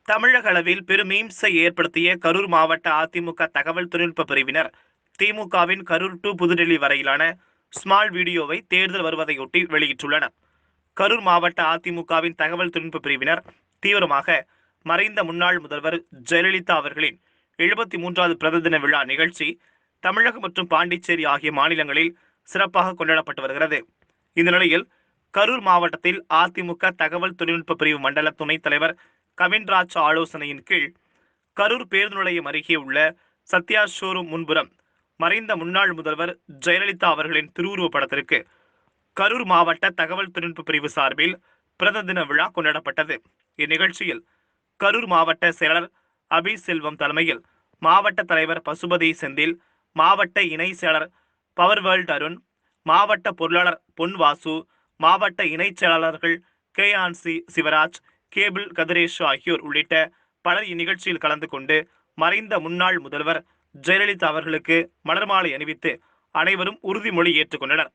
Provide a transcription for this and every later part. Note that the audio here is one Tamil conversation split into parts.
தமிழக அளவில் பெரும் மீம்ஸை ஏற்படுத்திய கரூர் மாவட்ட அதிமுக தகவல் தொழில்நுட்ப பிரிவினர் திமுகவின் கரூர் டு புதுடெல்லி வரையிலான ஸ்மால் வீடியோவை தேர்தல் வருவதையொட்டி வெளியிட்டுள்ளனர். கரூர் மாவட்ட அதிமுகவின் தகவல் தொழில்நுட்ப பிரிவினர் தீவிரமாக மறைந்த முன்னாள் முதல்வர் ஜெயலலிதா அவர்களின் 73வது பிறந்த தின விழா நிகழ்ச்சி தமிழகம் மற்றும் பாண்டிச்சேரி ஆகிய மாநிலங்களில் சிறப்பாக கொண்டாடப்பட்டு வருகிறது. இந்த நிலையில் கரூர் மாவட்டத்தில் அதிமுக தகவல் தொழில்நுட்ப பிரிவு மண்டல துணைத் தலைவர் கவின்ராஜ் ஆலோசனையின் கீழ் கரூர் பேருந்து நிலையம் அருகே உள்ள சத்யா ஷோரூம் முன்புறம் மறைந்த முன்னாள் முதல்வர் ஜெயலலிதா அவர்களின் திருவுருவப் படத்திற்கு கரூர் மாவட்ட தகவல் தொழில்நுட்ப பிரிவு சார்பில் பிறந்த தின விழா கொண்டாடப்பட்டது. இந்நிகழ்ச்சியில் கரூர் மாவட்ட செயலர் அபி செல்வம் தலைமையில் மாவட்ட தலைவர் பசுபதி செந்தில், மாவட்ட இணை செயலர் பவர் வேர்ல்ட் அருண், மாவட்ட பொருளாளர் பொன் வாசு, மாவட்ட இணைச் செயலாளர்கள் KNC சிவராஜ், கேபிள் கதிரேஷ் ஆகியோர் உள்ளிட்ட பலர் இந்நிகழ்ச்சியில் கலந்து கொண்டு மறைந்த முன்னாள் முதல்வர் ஜெயலலிதா அவர்களுக்கு மலர் மாலை அணிவித்து அனைவரும் உறுதிமொழி ஏற்றுக்கொண்டனர்.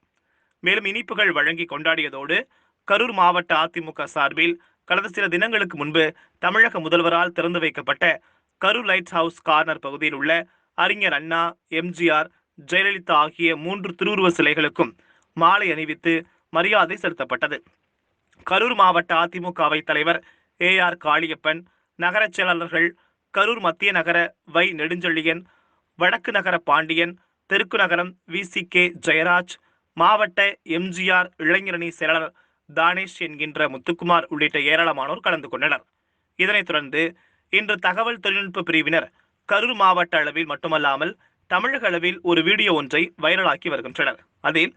மேலும் இனிப்புகள் வழங்கி கொண்டாடியதோடு கரூர் மாவட்ட அதிமுக சார்பில் கடந்த சில தினங்களுக்கு முன்பு தமிழக முதல்வரால் திறந்து வைக்கப்பட்ட கரூர் லைட் ஹவுஸ் கார்னர் பகுதியில் உள்ள அறிஞர் அண்ணா, MGR, ஜெயலலிதா ஆகிய 3 திருவுருவ சிலைகளுக்கும் மாலை அணிவித்து மரியாதை செலுத்தப்பட்டது. கரூர் மாவட்ட அதிமுகவை தலைவர் AR காளியப்பன், நகர செயலாளர்கள் கரூர் மத்திய நகர வை நெடுஞ்செழியன், வடக்கு நகர பாண்டியன், தெற்கு நகரம் VCK ஜெயராஜ், மாவட்ட MGR இளைஞரணி செயலாளர் தானேஷ் என்கின்ற முத்துக்குமார் உள்ளிட்ட ஏராளமானோர் கலந்து கொண்டனர். இதனைத் தொடர்ந்து இன்று தகவல் தொழில்நுட்ப பிரிவினர் கரூர் மாவட்ட அளவில் மட்டுமல்லாமல் தமிழக அளவில் ஒரு வீடியோ ஒன்றை வைரலாக்கி வருகின்றனர். அதில்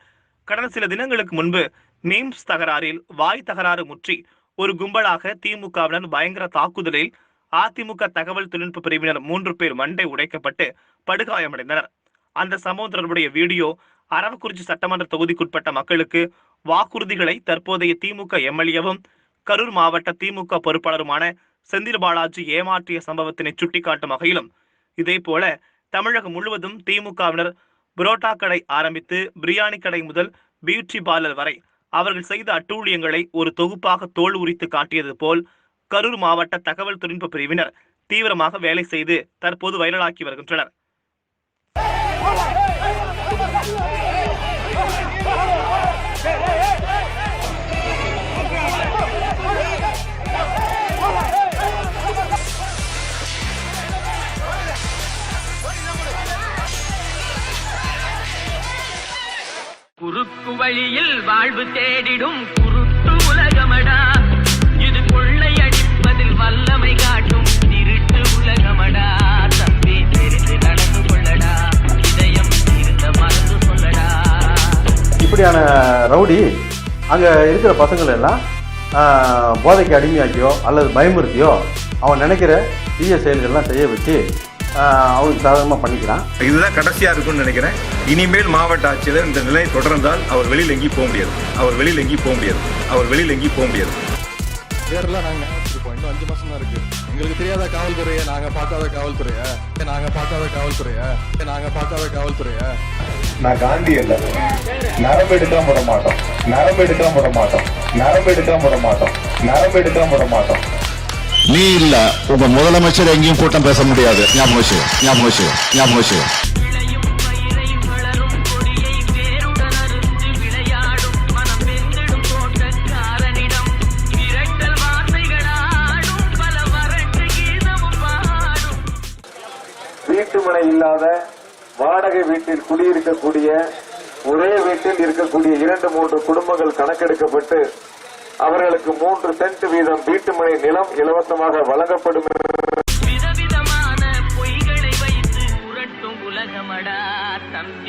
கடந்த சில தினங்களுக்கு முன்பு மீம்ஸ் தகராறில் வாய் தகராறு முற்றி ஒரு கும்பலாக திமுகவினர் பயங்கர தாக்குதலில் அதிமுக தகவல் தொழில்நுட்ப பிரிவினர் 3 பேர் மண்டை உடைக்கப்பட்டு படுகாயமடைந்தனர். அந்த சம்பவம் தொடர்புடைய வீடியோ அரவக்குறிச்சி சட்டமன்ற தொகுதிக்குட்பட்ட மக்களுக்கு வாக்குறுதிகளை தற்போதைய திமுக MLAவும் கரூர் மாவட்ட திமுக பொறுப்பாளருமான செந்தில் பாலாஜி ஏமாற்றிய சம்பவத்தினை சுட்டிக்காட்டும் வகையிலும், இதேபோல தமிழகம் முழுவதும் திமுகவினர் புரோட்டா கடை ஆரம்பித்து பிரியாணி கடை முதல் பியூட்டி பார்லர் வரை அவர்கள் செய்த அட்டூழியங்களை ஒரு தொகுப்பாக தோல் உரித்து காட்டியது போல் கரூர் மாவட்ட தகவல் தொழில்நுட்ப பிரிவினர் தீவிரமாக வேலை செய்து தற்போது வைரலாக்கி வருகின்றனர். குறுக்கு வழியில் வாழ்வு தேடிடும் குருட்டு உலகமடா, இது கொள்ளையடிப்பதில் வல்லமை காட்டும் திருட்டு உலகமடா. தம்பி தெரிந்து நடந்து கொள்ளடா, இதயம் இருந்த மறந்து சொல்லடா. இப்படியான ரவுடி அங்க இருக்கிற பசங்களை எல்லாம் போதைக்கு அடிமையாக்கியோ அல்லது பயமுறுத்தியோ அவன் நினைக்கிற தீய செயல்கள்லாம் செய்ய வச்சு அவனுக்கு சாதகமாக பண்ணிக்கிறான். இதுதான் கடைசியாக இருக்கும்னு நினைக்கிறேன். இனிமேல் மாவட்ட ஆட்சியர் இந்த நிலை தொடர்ந்தால் அவர் வெளியில் எங்கேயும் போக முடியாது. பேரெல்லாம் நாங்கள் ஞாபகத்துருப்போம். இன்னும் 5 மாதம் தான் இருக்குது. எங்களுக்கு தெரியாத காவல்துறையை நாங்கள் பார்க்காத காவல்துறையை நான் காந்தி இல்லை. நரம்பு எடுக்காம விட மாட்டோம். நீ இல்ல உங்க முதலமைச்சர் எங்கேயும் கூட்டம் பேச முடியாது. ஞாபகம் வச்சு. வீட்டுமனை இல்லாத வாடகை வீட்டில் குடியிருக்கக்கூடிய ஒரே வீட்டில் இருக்கக்கூடிய 2-3 குடும்பங்கள் கணக்கெடுக்கப்பட்டு அவர்களுக்கு 3 சென்ட் வீதம் வீட்டுமனை நிலம் இலவசமாக வழங்கப்படும். விதவிதமான பொய்களை வைத்து புரட்டும் உலகமடா தம்பி.